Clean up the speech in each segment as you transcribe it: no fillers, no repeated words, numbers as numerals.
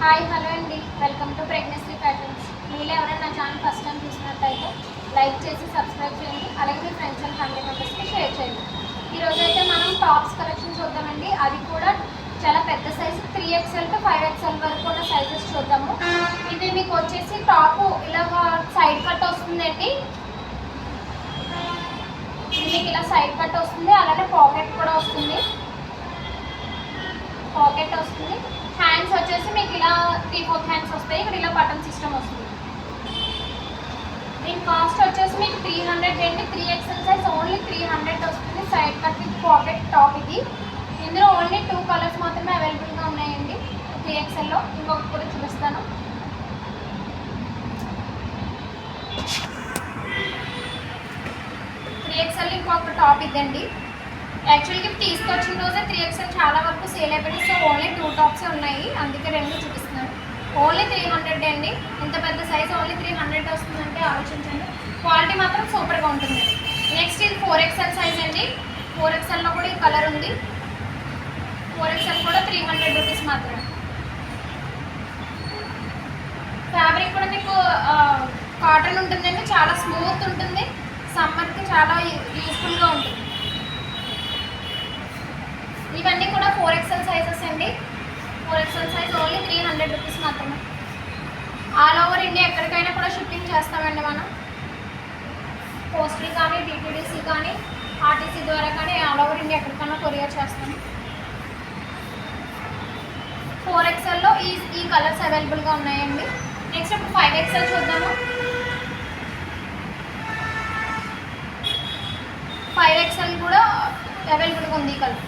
Hi hello అండి, welcome to pregnancy patterns. మీలో ఎవరైనా నా ఛానల్ ఫస్ట్ టైం చూసినట్టయితే లైక్ చేసి సబ్స్క్రైబ్ చేయండి. అలాగే మీ ఫ్రెండ్స్ అండ్ ఫ్యామిలీ మెంబర్స్కి షేర్ చేయండి. ఈరోజు అయితే మనం టాప్స్ కలెక్షన్ చూద్దామండి. అది కూడా చాలా పెద్ద సైజు 3XL to 5XL వరకు ఉన్న సైజెస్ చూద్దాము. ఇది మీకు వచ్చేసి టాప్ ఇలా సైడ్ కట్ వస్తుందండి. ఇది మీకు ఇలా సైడ్ కట్ వస్తుంది, అలాగే పాకెట్ కూడా వస్తుంది. పాకెట్ వస్తుంది. హ్యాండ్స్ వచ్చేసి మీకు ఇలా 3-4 హ్యాండ్స్ వస్తాయి. ఇక్కడ ఇలా బటన్ సిస్టమ్ వస్తుంది. దీని కాస్ట్ వచ్చేసి మీకు 300 అండి. 3XL సైజ్ ఓన్లీ 300 వస్తుంది. Side cut with pocket top ఇది. ఇందులో ఓన్లీ 2 కలర్స్ మాత్రమే అవైలబుల్గా ఉన్నాయండి 3XLలో. ఇంకొకటి కూడా చూపిస్తాను. ఇంకొక టాప్ ఇదండి. యాక్చువల్గా తీసుకొచ్చిన రోజే 3XL చాలా వరకు సేల్ అయిపోయింది. సో ఓన్లీ 2 టాప్సే ఉన్నాయి, అందుకే 2 చూపిస్తున్నాను. ఓన్లీ 300 అండి. ఇంత పెద్ద సైజ్ ఓన్లీ 300 వస్తుందంటే ఆలోచించండి. క్వాలిటీ మాత్రం సూపర్గా ఉంటుంది. నెక్స్ట్ ఇది 4XL సైజ్ అండి. 4XLలో కూడా ఈ కలర్ ఉంది. 4XL కూడా 300 రూపీస్ మాత్రమే. ఫ్యాబ్రిక్ కూడా మీకు కాటన్ ఉంటుందండి, చాలా స్మూత్ ఉంటుంది. సమ్మర్కి చాలా యూస్ఫుల్గా ఉంటుంది. ఇవన్నీ కూడా 4XL సైజెస్ అండి. 4XL సైజ్ ఓన్లీ 300 రూపీస్ మాత్రమే. ఆల్ ఓవర్ ఇండియా ఎక్కడికైనా కూడా షిప్పింగ్ చేస్తామండి మనం. పోస్టల్ కానీ, డిటిడిసి కానీ, ఆర్టీసీ ద్వారా కానీ ఆల్ ఓవర్ ఇండియా ఎక్కడికైనా కొరియర్ చేస్తాం. 4XLలో ఈ కలర్స్ అవైలబుల్గా ఉన్నాయండి. నెక్స్ట్ ఇప్పుడు 5XL చూద్దాము. 5XL కూడా అవైలబుల్గా ఉంది ఈ కలర్.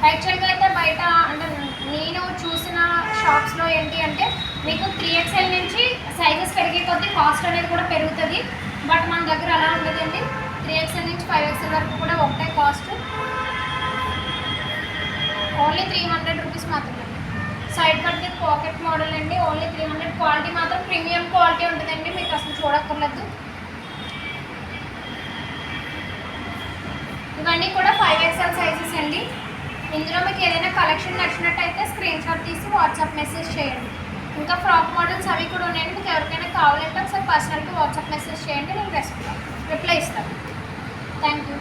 యాక్చువల్గా అయితే బయట అంటే నేను చూసిన షాప్స్లో ఏంటి అంటే మీకు 3XL నుంచి సైజెస్ పెరిగే కొద్దీ కాస్ట్ అనేది కూడా పెరుగుతుంది. బట్ మన దగ్గర అలా ఉండదండి. 3XL నుంచి 5XL వరకు కూడా ఒకటే కాస్ట్. ఓన్లీ 300 రూపీస్ మాత్రమే. Side cut with pocket model అండి. ఓన్లీ 300. క్వాలిటీ మాత్రం ప్రీమియం క్వాలిటీ ఉంటుందండి, మీకు అసలు చూడక్కర్లేదు. ఇవన్నీ కూడా 5XL సైజెస్ అండి. ఇందులో మీకు ఏదైనా కలెక్షన్ నచ్చినట్టయితే స్క్రీన్ షాట్ తీసి వాట్సాప్ మెసేజ్ చేయండి. ఇంకా ఫ్రాక్ మోడల్స్ అవి కూడా ఉన్నాయండి. మీకు ఎవరికైనా కావాలంటే ఒకసారి పర్సనల్గా వాట్సాప్ మెసేజ్ చేయండి, నేను రిప్లై ఇస్తాను. Thank you.